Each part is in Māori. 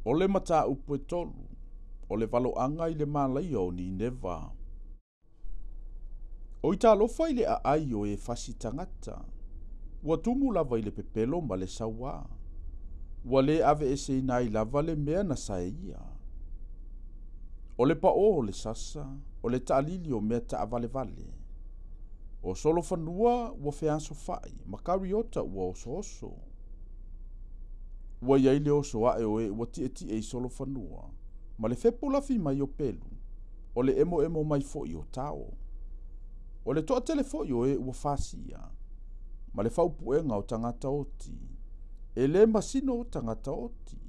O le mata upu e tolu, o le valoanga I le malaia o Nineva. O I talofa I le aai o e fasi tangata, ua tumu lava I le pepelo ma le sawa. Ua le ave e se ina I lava le mea na sae ia. O le pa o le sasa, o le taalili o mea ta vale vale. O solo fanua ua feaso fai, makariota ua oso oso. Ua iai le oso ae o e ua tie I solo fanua, ma le fepulafi mai o pelu, o le emo mai fo I o tao. O le toa telefoi o e ua fasia, ma le faupuenga o tangata oti, e le masino o tangata oti.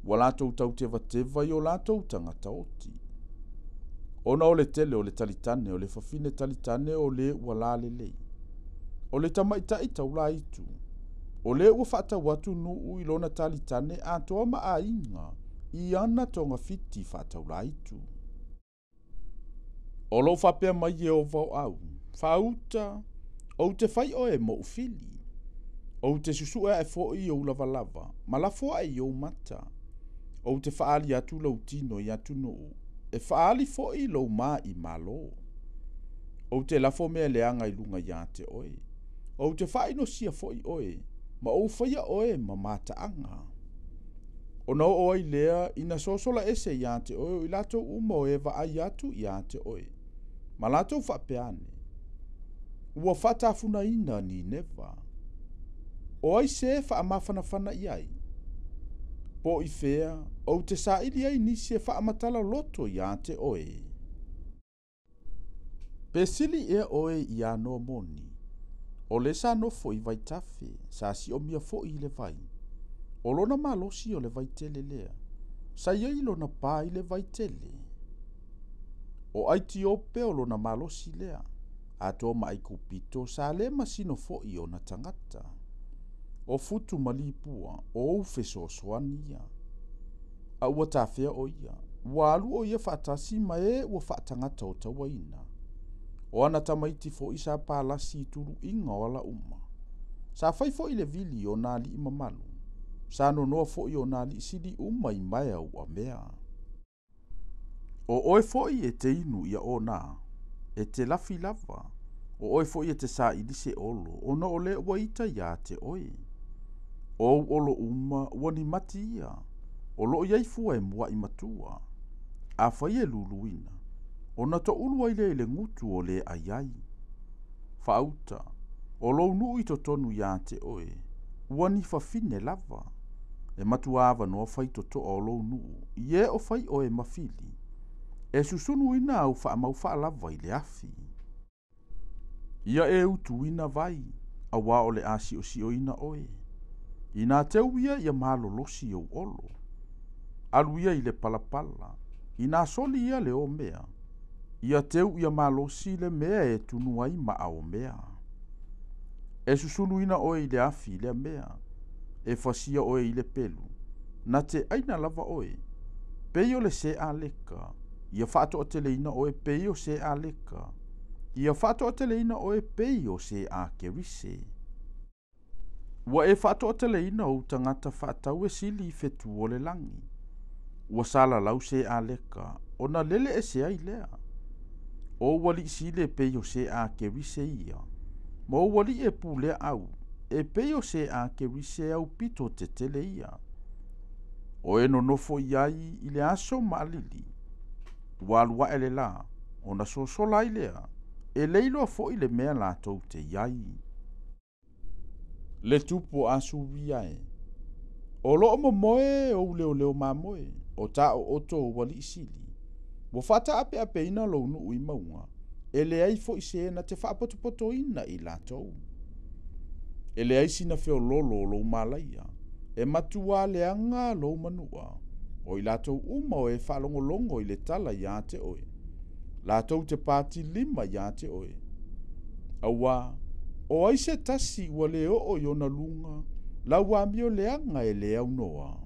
Ua latou tau teva I o latou tangata oti. Ona o le tele o le talitane o le fafine talitane o le ua la lelei. O le tamaitai taula itu. O le ua whaata watu nuu I lona talitane a toa maa inga I ana tonga fiti whaata ula itu. O lo whapea mai e o vau au. Whauta, o te whai o e mo ufili. O te susua e fōi o lava lava, ma la fōa I o mata. O te whaali atu lau tino I atu nuu. E whaali fōi lau maa I malo. O te lafo mea leanga I lunga ia te oe. O te whaino sia fōi oe, ma o whaia oe ma mataanga. O nau oe lea ina sosola ese ia te oe o I lato uma o e wa ai atu ia te oe. Ma lato whapeane. Ua whatafuna ina ni neva. O ai se wha amawhanawhana iai. Po I fea, o te sa ili ai nisi e wha amatala loto ia te oe. Pesili e oe I ano moni. O le sa no fo I vai tafe, sa si o mia fo I le vai. O lona malosi o le vai tele lea. Sa iai lona pā I le vai tele. O ai ti ope o lona malosi lea. A tō mai kupito sa le masino fo I o na tangata. O futu malipua o ufe so soania. A ua tawhea o ia. Ua alu o ia whaatasi ma e ua whaatangata o tawaina. O ana tamaiti fo I sa pālasi turu inga o ala uma. Sa fai fo I le vili o nā li ima malu. Sa no noa fo I o nā li sidi uma I mai au a mea. O oe fo I e te inu ia o nā. E te lafi lava. O oe fo I e te sa ilise olo. O na ole ua ita ia te oe. O olo uma ua ni mati ia. O lo iai fua e mua I matua. A fai e luluina. O na to ulua ile ngutu o le aiai. Fauta. O lo nu I to tonu ia te oe. Ua ni fafine lava. E matua ava no fai to o lo nu. Ie o fai o e mafili. E susunu ina au wha mau wha lava I le afi. Ia e utu ina vai. A wa o le asi o si o ina oe. Ina teu ia ia malo losi o olo. Alu ia I le palapala. Ina soli ia le o mea. Ia teu ia malo si le mea e tunu ai ma o mea. E susunu ina oe I le afi le mea. E fasia oe I le pelu. Na te aina lava oe. Peio le se a leka. Ia whaato o tele ina oe peio se a leka. Ia whaato o tele ina oe peio se a kerise. Ua e whaato o tele ina o tangata whaatau e sili I fetu o le langi. Ua sala lau se a leka. O na lele e se ai lea. O wali sile peio se a kerise ia. Ma o wali e pu lea au. E peio se a kerise au pito te tele ia. O e no nofo iai I le aso maalili. Walua ele la, ona sosola I lea, e leilo fo I le mea la tau te iai. Le tupo asu viae. O loo moe o leo mamoe, o ta o oto wali isili. Wo fata ape ina lo nu I maunga, e le ai fo I se na te whaapoto ina I la tau. E le ai sina feo lolo lo malaia, e matua leanga lo manua. O I latou uma o e whaalongolongo I le tala ia te oe. Latou te pāti 5 ia te oe. Awa, o ai se tasi ua le o I ona lunga, lau amio leanga e le au noa.